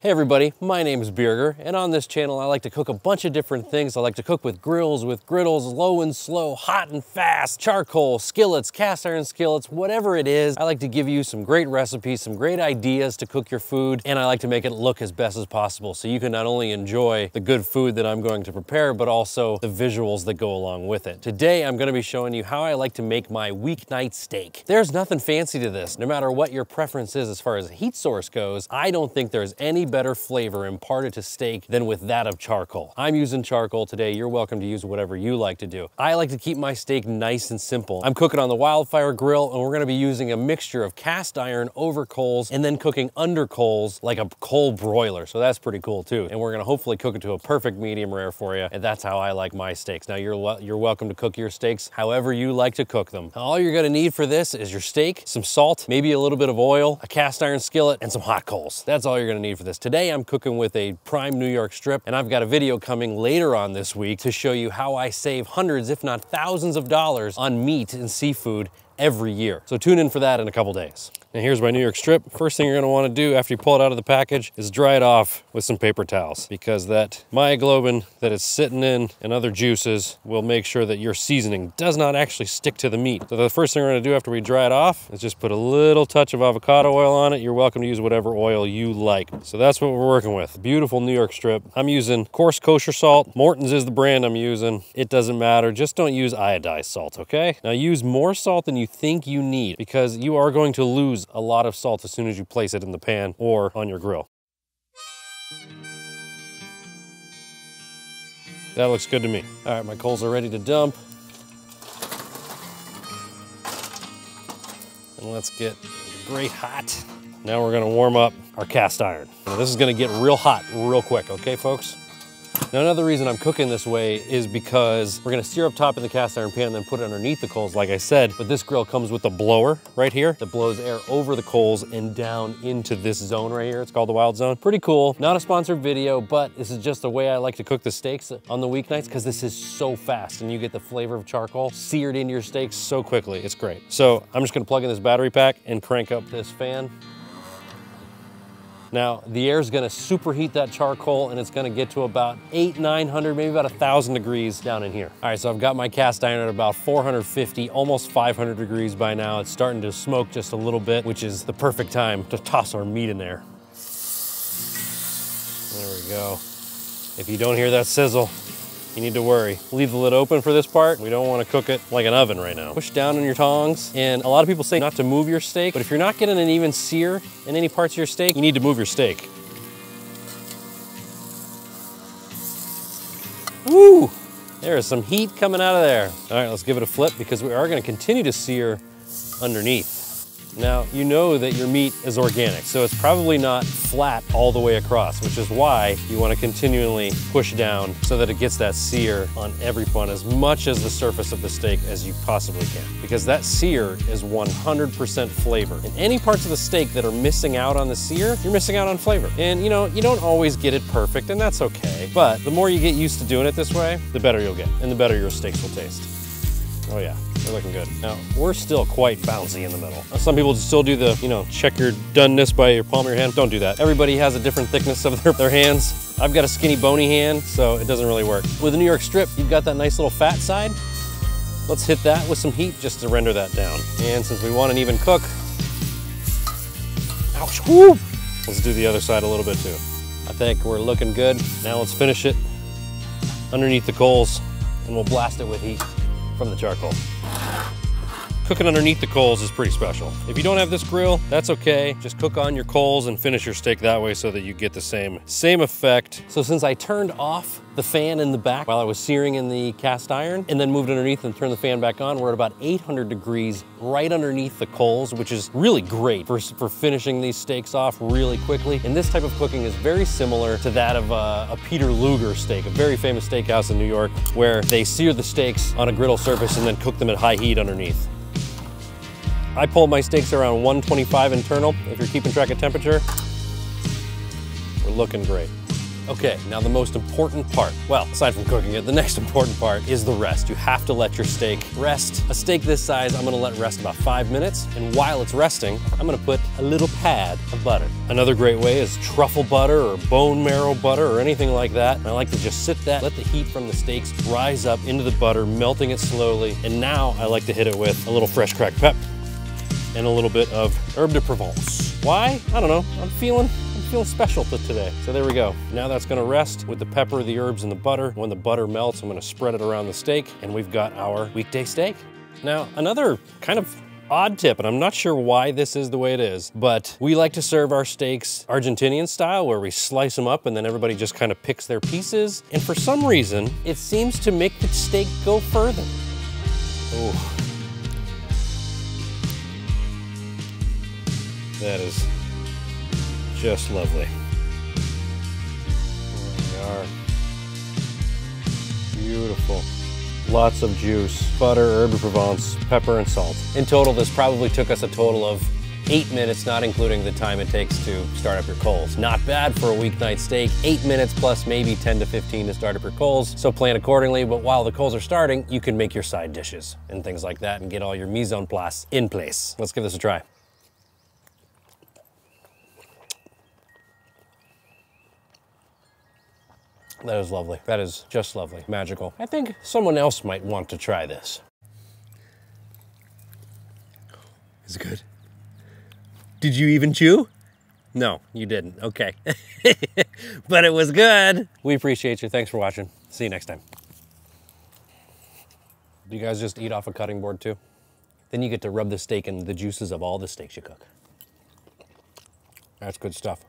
Hey everybody, my name is Birger, and on this channel I like to cook a bunch of different things. I like to cook with grills, with griddles, low and slow, hot and fast, charcoal, skillets, cast iron skillets, whatever it is. I like to give you some great recipes, some great ideas to cook your food, and I like to make it look as best as possible so you can not only enjoy the good food that I'm going to prepare, but also the visuals that go along with it. Today I'm going to be showing you how I like to make my weeknight steak. There's nothing fancy to this. No matter what your preference is as far as heat source goes, I don't think there's any better flavor imparted to steak than with that of charcoal. I'm using charcoal today. You're welcome to use whatever you like to do. I like to keep my steak nice and simple. I'm cooking on the wildfire grill, and we're gonna be using a mixture of cast iron over coals and then cooking under coals like a coal broiler. So that's pretty cool too. And we're gonna hopefully cook it to a perfect medium rare for you. And that's how I like my steaks. Now you're welcome to cook your steaks however you like to cook them. All you're gonna need for this is your steak, some salt, maybe a little bit of oil, a cast iron skillet, and some hot coals. That's all you're gonna need for this. Today I'm cooking with a prime New York strip, and I've got a video coming later on this week to show you how I save hundreds, if not thousands of dollars on meat and seafood every year. So tune in for that in a couple days. Now here's my New York strip. First thing you're gonna wanna do after you pull it out of the package is dry it off with some paper towels, because that myoglobin that it's sitting in and other juices will make sure that your seasoning does not actually stick to the meat. So the first thing we're gonna do after we dry it off is just put a little touch of avocado oil on it. You're welcome to use whatever oil you like. So that's what we're working with. Beautiful New York strip. I'm using coarse kosher salt. Morton's is the brand I'm using. It doesn't matter. Just don't use iodized salt, okay? Now use more salt than you think you need, because you are going to lose a lot of salt as soon as you place it in the pan or on your grill. That looks good to me. All right, my coals are ready to dump. And let's get great hot. Now we're gonna warm up our cast iron. Now this is gonna get real hot real quick, okay folks? Now another reason I'm cooking this way is because we're gonna sear up top in the cast iron pan and then put it underneath the coals like I said, but this grill comes with a blower right here that blows air over the coals and down into this zone right here. It's called the wild zone. Pretty cool. Not a sponsored video, but this is just the way I like to cook the steaks on the weeknights, because this is so fast and you get the flavor of charcoal seared into your steaks so quickly. It's great. So I'm just gonna plug in this battery pack and crank up this fan. Now, the air is gonna superheat that charcoal, and it's gonna get to about 800-900, maybe about 1,000 degrees down in here. All right, so I've got my cast iron at about 450, almost 500 degrees by now. It's starting to smoke just a little bit, which is the perfect time to toss our meat in there. There we go. If you don't hear that sizzle, you need to worry. Leave the lid open for this part. We don't want to cook it like an oven right now. Push down on your tongs, and a lot of people say not to move your steak, but if you're not getting an even sear in any parts of your steak, you need to move your steak. Woo! There is some heat coming out of there. All right, let's give it a flip, because we are going to continue to sear underneath. Now, you know that your meat is organic, so it's probably not flat all the way across, which is why you want to continually push down so that it gets that sear on every point, as much as the surface of the steak as you possibly can. Because that sear is 100% flavor. And any parts of the steak that are missing out on the sear, you're missing out on flavor. And you know, you don't always get it perfect, and that's okay. But the more you get used to doing it this way, the better you'll get, and the better your steaks will taste. Oh yeah, they're looking good. Now, we're still quite bouncy in the middle. Some people still do the, you know, check your doneness by your palm of your hand. Don't do that. Everybody has a different thickness of their hands. I've got a skinny, bony hand, so it doesn't really work. With a New York strip, you've got that nice little fat side. Let's hit that with some heat just to render that down. And since we want an even cook, ouch, whoo, let's do the other side a little bit too. I think we're looking good. Now let's finish it underneath the coals, and we'll blast it with heat from the charcoal. Cooking underneath the coals is pretty special. If you don't have this grill, that's okay. Just cook on your coals and finish your steak that way so that you get the same effect. So since I turned off the fan in the back while I was searing in the cast iron and then moved underneath and turned the fan back on, we're at about 800 degrees right underneath the coals, which is really great for finishing these steaks off really quickly. And this type of cooking is very similar to that of a Peter Luger steak, a very famous steakhouse in New York, where they sear the steaks on a griddle surface and then cook them at high heat underneath. I pull my steaks around 125 internal. If you're keeping track of temperature, we're looking great. Okay, now the most important part. Well, aside from cooking it, the next important part is the rest. You have to let your steak rest. A steak this size, I'm gonna let rest about 5 minutes, and while it's resting, I'm gonna put a little pad of butter. Another great way is truffle butter or bone marrow butter or anything like that. And I like to just sit that, let the heat from the steaks rise up into the butter, melting it slowly. And now I like to hit it with a little fresh cracked pep and a little bit of herb de Provence. Why? I don't know, I'm feeling special for today. So there we go. Now that's gonna rest with the pepper, the herbs, and the butter. When the butter melts, I'm gonna spread it around the steak, and we've got our weekday steak. Now, another kind of odd tip, and I'm not sure why this is the way it is, but we like to serve our steaks Argentinian style, where we slice them up and then everybody just kind of picks their pieces. And for some reason, it seems to make the steak go further. Ooh. That is just lovely. There we are. Beautiful. Lots of juice, butter, herb de Provence, pepper, and salt. In total, this probably took us a total of 8 minutes, not including the time it takes to start up your coals. Not bad for a weeknight steak. 8 minutes plus maybe 10 to 15 to start up your coals. So plan accordingly, but while the coals are starting, you can make your side dishes and things like that and get all your mise en place in place. Let's give this a try. That is lovely. That is just lovely. Magical. I think someone else might want to try this. Is it good? Did you even chew? No, you didn't. Okay. But it was good. We appreciate you. Thanks for watching. See you next time. Do you guys just eat off a cutting board too? Then you get to rub the steak in the juices of all the steaks you cook. That's good stuff.